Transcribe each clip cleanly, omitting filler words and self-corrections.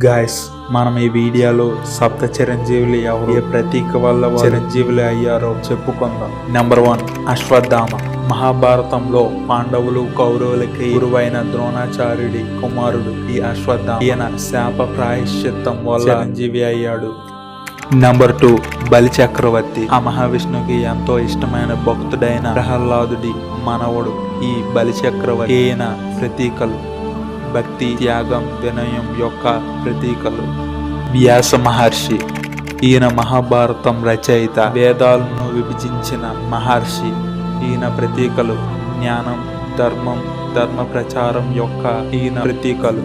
Guys, మనం ఈ వీడియోలో సప్త చిరంజీవులు ఎవరు, ఏ ప్రతీక వల్ల చిరంజీవులు అయ్యారో చెప్పుకుందాం. నెంబర్ 1, అశ్వత్థామ. మహాభారతంలో పాండవులు కౌరవులకి గురువైన ద్రోణాచార్యుడి కుమారుడు ఈ అశ్వత్థామ. ఈయన శాప ప్రాయశ్చిత్తం వల్ల చిరంజీవి అయ్యాడు. నెంబర్ 2, బలి చక్రవర్తి. ఆ మహావిష్ణువుకి ఎంతో ఇష్టమైన భక్తుడైన ప్రహ్లాదుడి మనవడు ఈ బలి చక్రవర్తి. ఈయన ప్రతీకలు భక్తి, త్యాగం, వినయం యొక్క ప్రతీకలు. వ్యాస మహర్షి. ఈయన మహాభారతం రచయిత, వేదాలను విభజించిన మహర్షి. ఈయన ప్రతీకలు జ్ఞానం, ధర్మం, ధర్మ ప్రచారం యొక్క ఈయన ప్రతీకలు.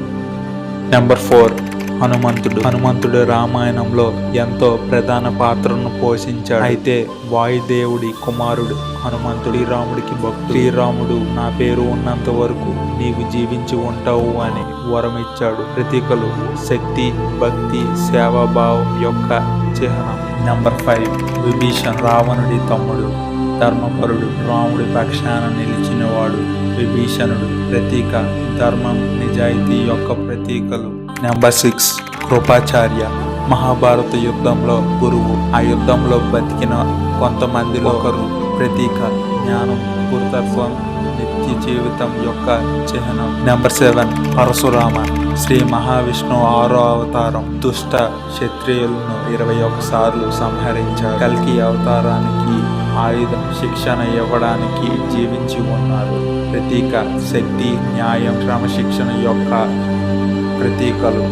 నెంబర్ 4, హనుమంతుడు రామాయణంలో ఎంతో ప్రధాన పాత్రను పోషించాడు. అయితే వాయుదేవుడి కుమారుడు హనుమంతుడు శ్రీరాముడికి భక్తుడు. శ్రీరాముడు నా పేరు ఉన్నంత వరకు నీవు జీవించి ఉంటావు అని వరమిచ్చాడు. ప్రతీకలు శక్తి, భక్తి, సేవాభావం యొక్క చిహ్నం. నెంబర్ 5, విభీషణ్. రావణుడి తమ్ముడు, ధర్మపరుడు, రాముడి పక్షాన నిలిచినవాడు విభీషణుడు. ప్రతీక ధర్మం, నిజాయితీ యొక్క ప్రతీకలు. నెంబర్ 6, కృపాచార్య. మహాభారత యుద్ధంలో గురువు. ఆ యుద్ధంలో బతికిన కొంతమందిలో ఒకరు. ప్రతీక జ్ఞానం, గురుతత్వం, నిత్య జీవితం యొక్క చిహ్నం. నెంబర్ 7, పరశురామ. శ్రీ మహావిష్ణువు 6వ అవతారం. దుష్ట క్షత్రియులను 21 సార్లు సంహరించారు. కల్కి అవతారానికి ఆయుధం, శిక్షణ ఇవ్వడానికి జీవించి ఉన్నారు. ప్రతీక శక్తి, న్యాయం, క్రమశిక్షణ యొక్క ప్రతీకలు.